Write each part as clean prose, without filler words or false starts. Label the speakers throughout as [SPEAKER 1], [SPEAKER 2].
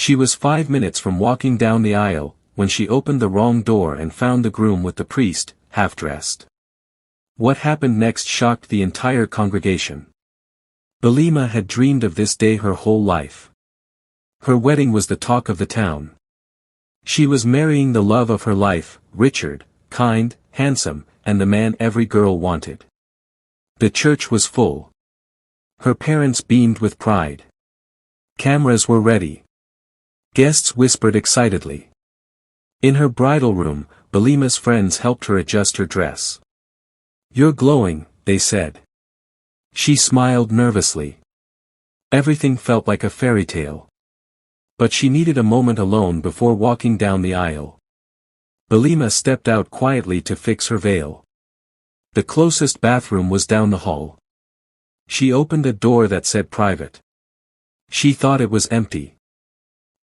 [SPEAKER 1] She was 5 minutes from walking down the aisle, when she opened the wrong door and found the groom with the priest, half-dressed. What happened next shocked the entire congregation. Belema had dreamed of this day her whole life. Her wedding was the talk of the town. She was marrying the love of her life, Richard, kind, handsome, and the man every girl wanted. The church was full. Her parents beamed with pride. Cameras were ready. Guests whispered excitedly. In her bridal room, Belema's friends helped her adjust her dress. "You're glowing," they said. She smiled nervously. Everything felt like a fairy tale. But she needed a moment alone before walking down the aisle. Belema stepped out quietly to fix her veil. The closest bathroom was down the hall. She opened a door that said private. She thought it was empty.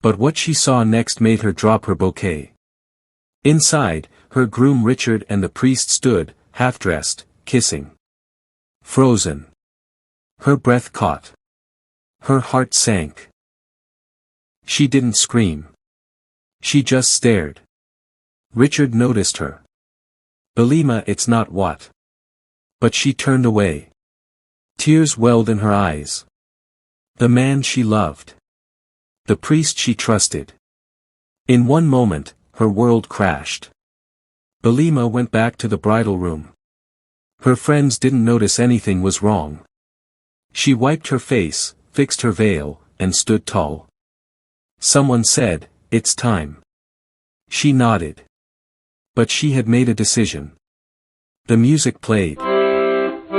[SPEAKER 1] But what she saw next made her drop her bouquet. Inside, her groom Richard and the priest stood, half-dressed, kissing. Frozen. Her breath caught. Her heart sank. She didn't scream. She just stared. Richard noticed her. "Belema, it's not what." But she turned away. Tears welled in her eyes. The man she loved. The priest she trusted. In one moment, her world crashed. Belema went back to the bridal room. Her friends didn't notice anything was wrong. She wiped her face, fixed her veil, and stood tall. Someone said, "It's time." She nodded. But she had made a decision. The music played.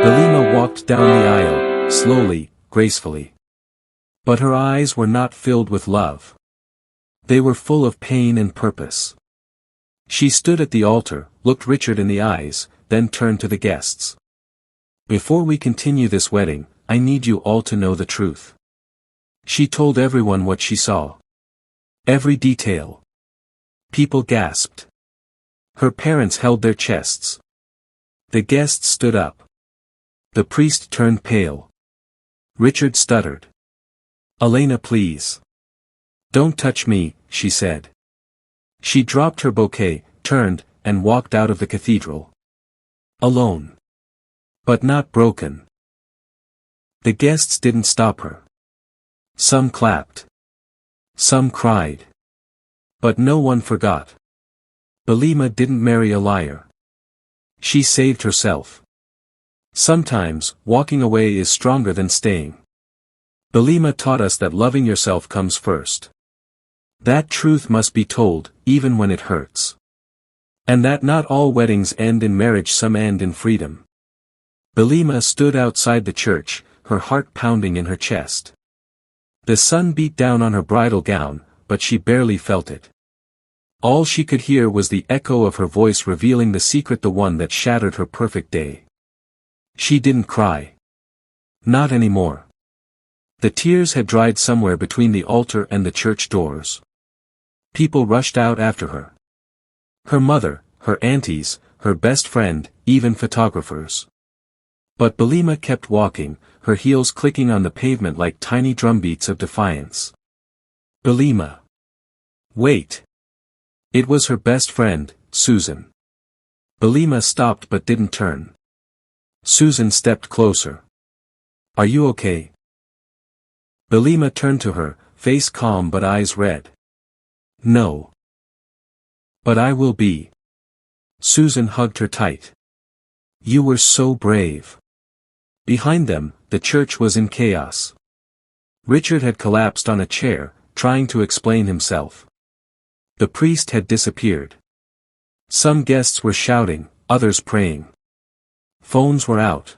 [SPEAKER 1] Belema walked down the aisle, slowly, gracefully. But her eyes were not filled with love. They were full of pain and purpose. She stood at the altar, looked Richard in the eyes, then turned to the guests. "Before we continue this wedding, I need you all to know the truth." She told everyone what she saw. Every detail. People gasped. Her parents held their chests. The guests stood up. The priest turned pale. Richard stuttered. "Elena, please. Don't touch me," she said. She dropped her bouquet, turned, and walked out of the cathedral. Alone. But not broken. The guests didn't stop her. Some clapped. Some cried. But no one forgot. Belema didn't marry a liar. She saved herself. Sometimes, walking away is stronger than staying. Belema taught us that loving yourself comes first. That truth must be told, even when it hurts. And that not all weddings end in marriage, some end in freedom. Belema stood outside the church, her heart pounding in her chest. The sun beat down on her bridal gown, but she barely felt it. All she could hear was the echo of her voice revealing the secret, the one that shattered her perfect day. She didn't cry. Not anymore. The tears had dried somewhere between the altar and the church doors. People rushed out after her. Her mother, her aunties, her best friend, even photographers. But Belema kept walking, her heels clicking on the pavement like tiny drumbeats of defiance. Belema. Wait. It was her best friend, Susan. Belema stopped but didn't turn. Susan stepped closer. "Are you okay?" Belema turned to her, face calm but eyes red. "No. But I will be." Susan hugged her tight. "You were so brave." Behind them, the church was in chaos. Richard had collapsed on a chair, trying to explain himself. The priest had disappeared. Some guests were shouting, others praying. Phones were out.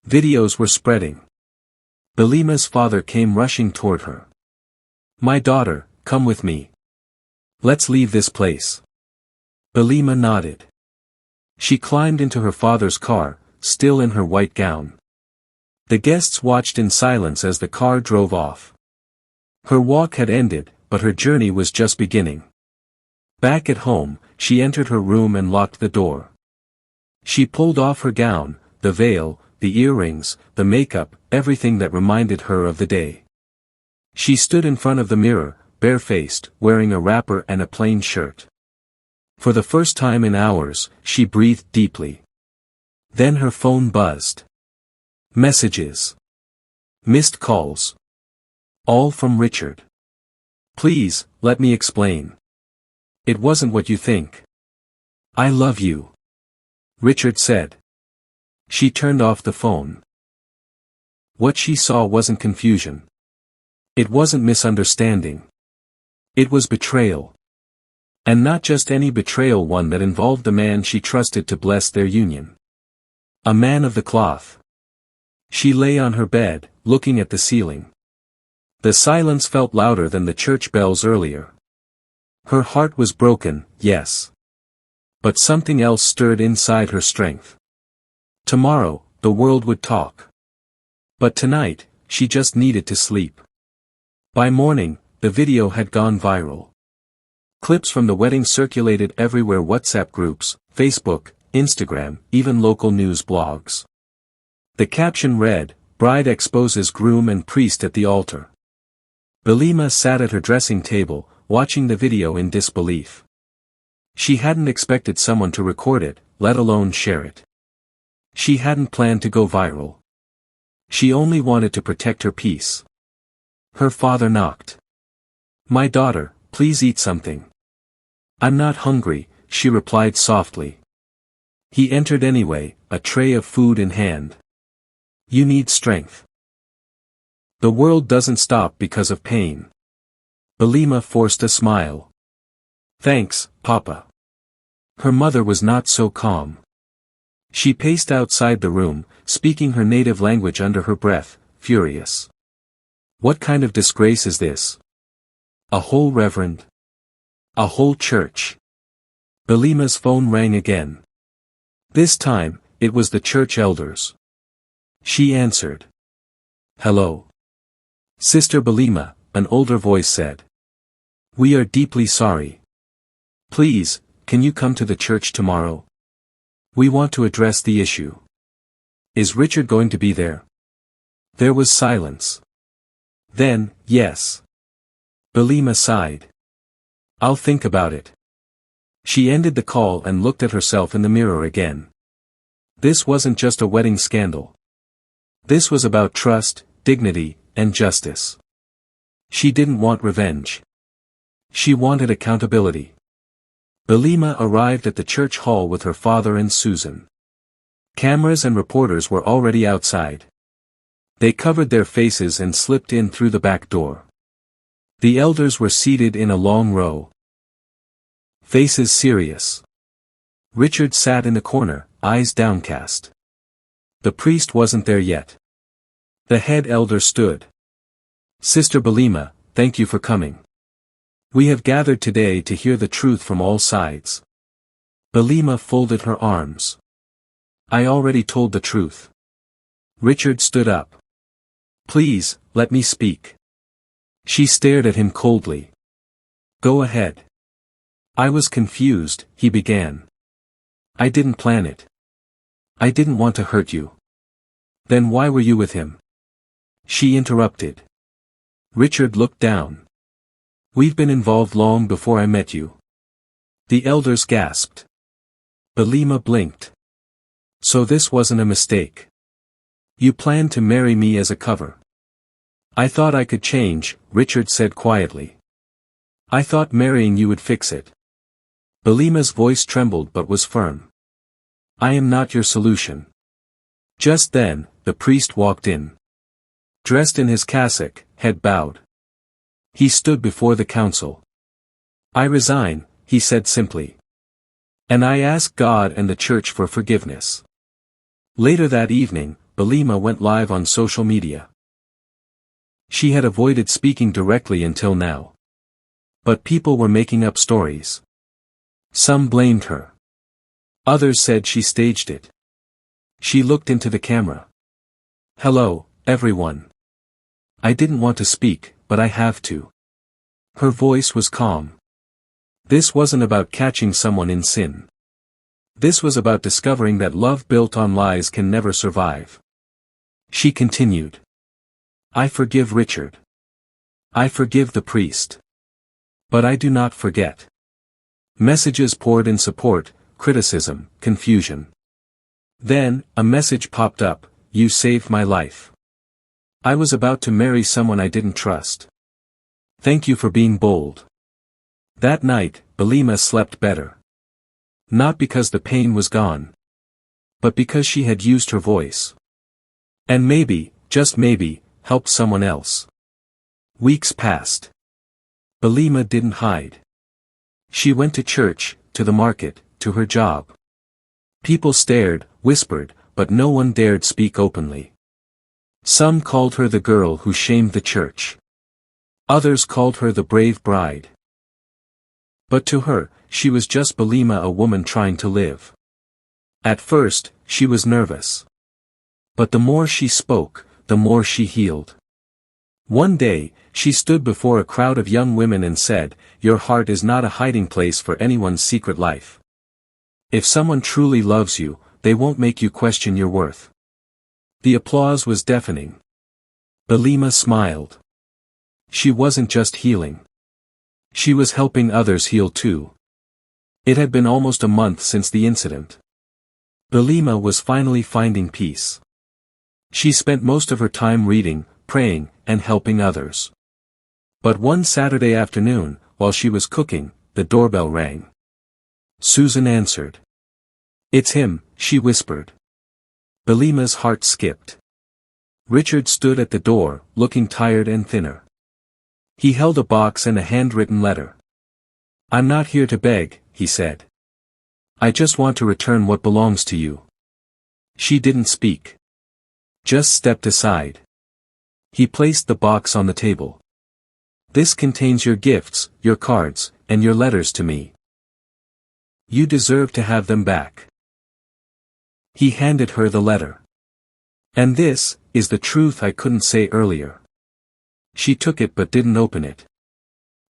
[SPEAKER 1] Videos were spreading. Belema's father came rushing toward her. "My daughter, come with me. Let's leave this place." Belema nodded. She climbed into her father's car, still in her white gown. The guests watched in silence as the car drove off. Her walk had ended, but her journey was just beginning. Back at home, she entered her room and locked the door. She pulled off her gown, the veil, the earrings, the makeup, everything that reminded her of the day. She stood in front of the mirror, barefaced, wearing a wrapper and a plain shirt. For the first time in hours, she breathed deeply. Then her phone buzzed. Messages. Missed calls. All from Richard. Please, let me explain. It wasn't what you think. I love you. Richard said. She turned off the phone. What she saw wasn't confusion. It wasn't misunderstanding. It was betrayal. And not just any betrayal, one that involved the man she trusted to bless their union. A man of the cloth. She lay on her bed, looking at the ceiling. The silence felt louder than the church bells earlier. Her heart was broken, yes. But something else stirred inside her strength. Tomorrow, the world would talk. But tonight, she just needed to sleep. By morning, the video had gone viral. Clips from the wedding circulated everywhere: WhatsApp groups, Facebook, Instagram, even local news blogs. The caption read, "Bride exposes groom and priest at the altar." Belema sat at her dressing table, watching the video in disbelief. She hadn't expected someone to record it, let alone share it. She hadn't planned to go viral. She only wanted to protect her peace. Her father knocked. "My daughter, please eat something." "I'm not hungry," she replied softly. He entered anyway, a tray of food in hand. "You need strength. The world doesn't stop because of pain." Belema forced a smile. "Thanks, Papa." Her mother was not so calm. She paced outside the room, speaking her native language under her breath, furious. What kind of disgrace is this? A whole reverend? A whole church? Belema's phone rang again. This time, it was the church elders. She answered. "Hello. Sister Belema," an older voice said. "We are deeply sorry. Please, can you come to the church tomorrow? We want to address the issue." "Is Richard going to be there?" There was silence. Then, "Yes." Belema sighed. "I'll think about it." She ended the call and looked at herself in the mirror again. This wasn't just a wedding scandal. This was about trust, dignity, and justice. She didn't want revenge. She wanted accountability. Belema arrived at the church hall with her father and Susan. Cameras and reporters were already outside. They covered their faces and slipped in through the back door. The elders were seated in a long row. Faces serious. Richard sat in the corner, eyes downcast. The priest wasn't there yet. The head elder stood. "Sister Belema, thank you for coming. We have gathered today to hear the truth from all sides." Belema folded her arms. "I already told the truth." Richard stood up. "Please, let me speak." She stared at him coldly. "Go ahead." "I was confused," he began. "I didn't plan it. I didn't want to hurt you." "Then why were you with him?" She interrupted. Richard looked down. "We've been involved long before I met you." The elders gasped. Belema blinked. "So this wasn't a mistake. You planned to marry me as a cover." "I thought I could change," Richard said quietly. "I thought marrying you would fix it." Belema's voice trembled but was firm. "I am not your solution." Just then, the priest walked in. Dressed in his cassock, head bowed. He stood before the council. "I resign," he said simply. "And I ask God and the church for forgiveness." Later that evening, Belema went live on social media. She had avoided speaking directly until now. But people were making up stories. Some blamed her. Others said she staged it. She looked into the camera. "Hello, everyone. I didn't want to speak, but I have to." Her voice was calm. This wasn't about catching someone in sin. This was about discovering that love built on lies can never survive. She continued. "I forgive Richard. I forgive the priest. But I do not forget. Messages poured in support, criticism, confusion. Then, a message popped up, "You saved my life. I was about to marry someone I didn't trust. Thank you for being bold." That night, Belema slept better. Not because the pain was gone, but because she had used her voice. And maybe, just maybe, helped someone else. Weeks passed. Belema didn't hide. She went to church, to the market, to her job. People stared, whispered, but no one dared speak openly. Some called her the girl who shamed the church. Others called her the brave bride. But to her, she was just Belema, a woman trying to live. At first, she was nervous. But the more she spoke, the more she healed. One day, she stood before a crowd of young women and said, "Your heart is not a hiding place for anyone's secret life. If someone truly loves you, they won't make you question your worth." The applause was deafening. Belema smiled. She wasn't just healing. She was helping others heal too. It had been almost a month since the incident. Belema was finally finding peace. She spent most of her time reading, praying, and helping others. But one Saturday afternoon, while she was cooking, the doorbell rang. Susan answered. "It's him," she whispered. Belema's heart skipped. Richard stood at the door, looking tired and thinner. He held a box and a handwritten letter. "I'm not here to beg," he said. "I just want to return what belongs to you." She didn't speak. Just stepped aside. He placed the box on the table. "This contains your gifts, your cards, and your letters to me. You deserve to have them back." He handed her the letter. "And this is the truth I couldn't say earlier." She took it but didn't open it.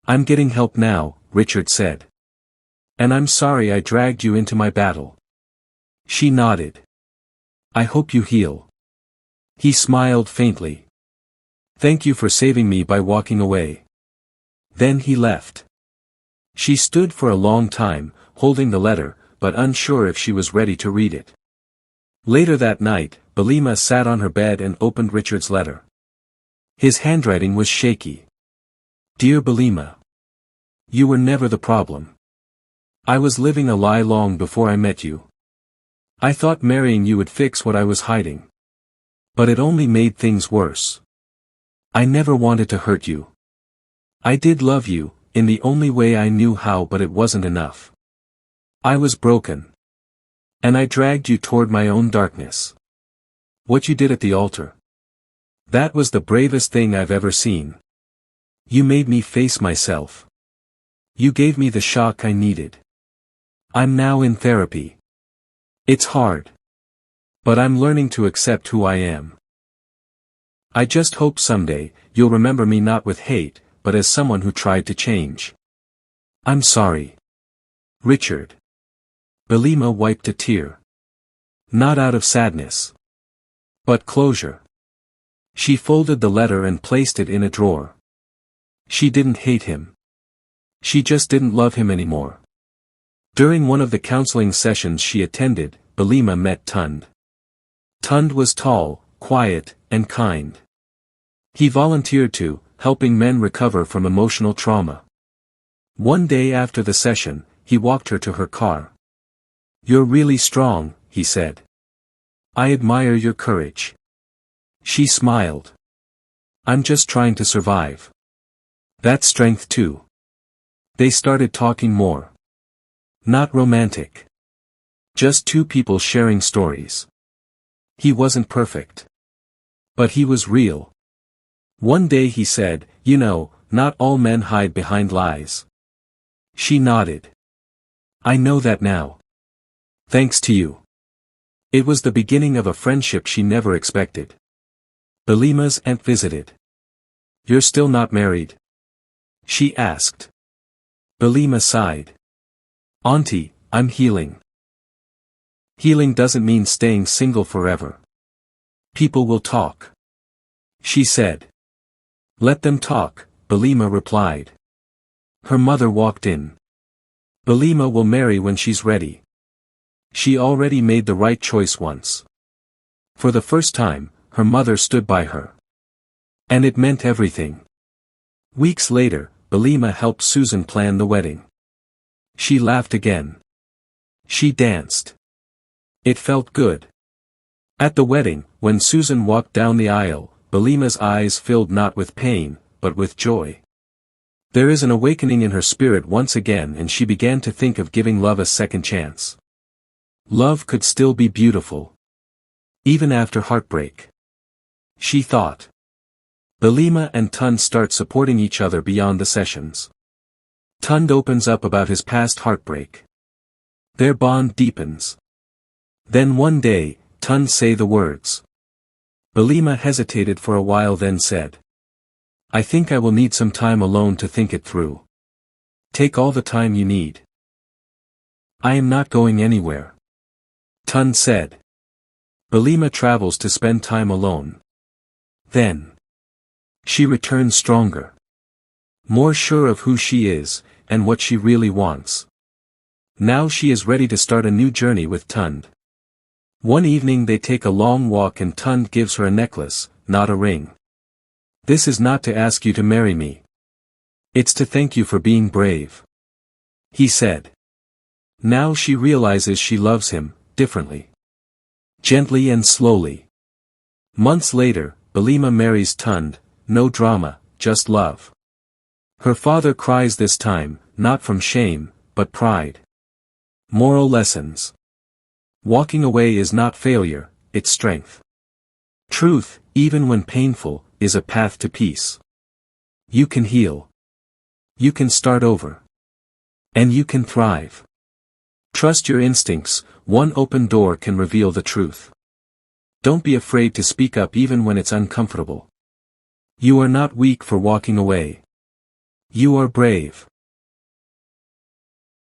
[SPEAKER 1] "I'm getting help now," Richard said. "And I'm sorry I dragged you into my battle." She nodded. "I hope you heal." He smiled faintly. "Thank you for saving me by walking away." Then he left. She stood for a long time, holding the letter, but unsure if she was ready to read it. Later that night, Belema sat on her bed and opened Richard's letter. His handwriting was shaky. "Dear Belema, you were never the problem. I was living a lie long before I met you. I thought marrying you would fix what I was hiding. But it only made things worse. I never wanted to hurt you. I did love you, in the only way I knew how, but it wasn't enough. I was broken. And I dragged you toward my own darkness. What you did at the altar. That was the bravest thing I've ever seen. You made me face myself. You gave me the shock I needed. I'm now in therapy. It's hard. But I'm learning to accept who I am. I just hope someday, you'll remember me not with hate, but as someone who tried to change. I'm sorry. Richard." Belema wiped a tear. Not out of sadness. But closure. She folded the letter and placed it in a drawer. She didn't hate him. She just didn't love him anymore. During one of the counseling sessions she attended, Belema met Tund. Tund was tall, quiet, and kind. He volunteered to, helping men recover from emotional trauma. One day after the session, he walked her to her car. "You're really strong," he said. "I admire your courage." She smiled. "I'm just trying to survive." "That's strength too." They started talking more. Not romantic. Just two people sharing stories. He wasn't perfect. But he was real. One day he said, "You know, not all men hide behind lies." She nodded. "I know that now. Thanks to you." It was the beginning of a friendship she never expected. Belema's aunt visited. "You're still not married?" she asked. Belema sighed. "Auntie, I'm healing." "Healing doesn't mean staying single forever. People will talk," she said. "Let them talk," Belema replied. Her mother walked in. Belema will marry when she's ready. She already made the right choice once. For the first time, her mother stood by her. And it meant everything. Weeks later, Belema helped Susan plan the wedding. She laughed again. She danced. It felt good. At the wedding, when Susan walked down the aisle, Belema's eyes filled not with pain, but with joy. There is an awakening in her spirit once again, and she began to think of giving love a second chance. Love could still be beautiful. Even after heartbreak. She thought. Belema and Tund start supporting each other beyond the sessions. Tund opens up about his past heartbreak. Their bond deepens. Then one day, Tund say the words. Belema hesitated for a while, then said. I think I will need some time alone to think it through. Take all the time you need. I am not going anywhere. Tund said. Belema travels to spend time alone. Then. She returns stronger. More sure of who she is, and what she really wants. Now she is ready to start a new journey with Tund. One evening they take a long walk and Tund gives her a necklace, not a ring. This is not to ask you to marry me. It's to thank you for being brave. He said. Now she realizes she loves him, differently. Gently and slowly. Months later, Belema marries Tund, no drama, just love. Her father cries this time, not from shame, but pride. Moral lessons. Walking away is not failure, it's strength. Truth, even when painful, is a path to peace. You can heal. You can start over. And you can thrive. Trust your instincts, one open door can reveal the truth. Don't be afraid to speak up even when it's uncomfortable. You are not weak for walking away. You are brave.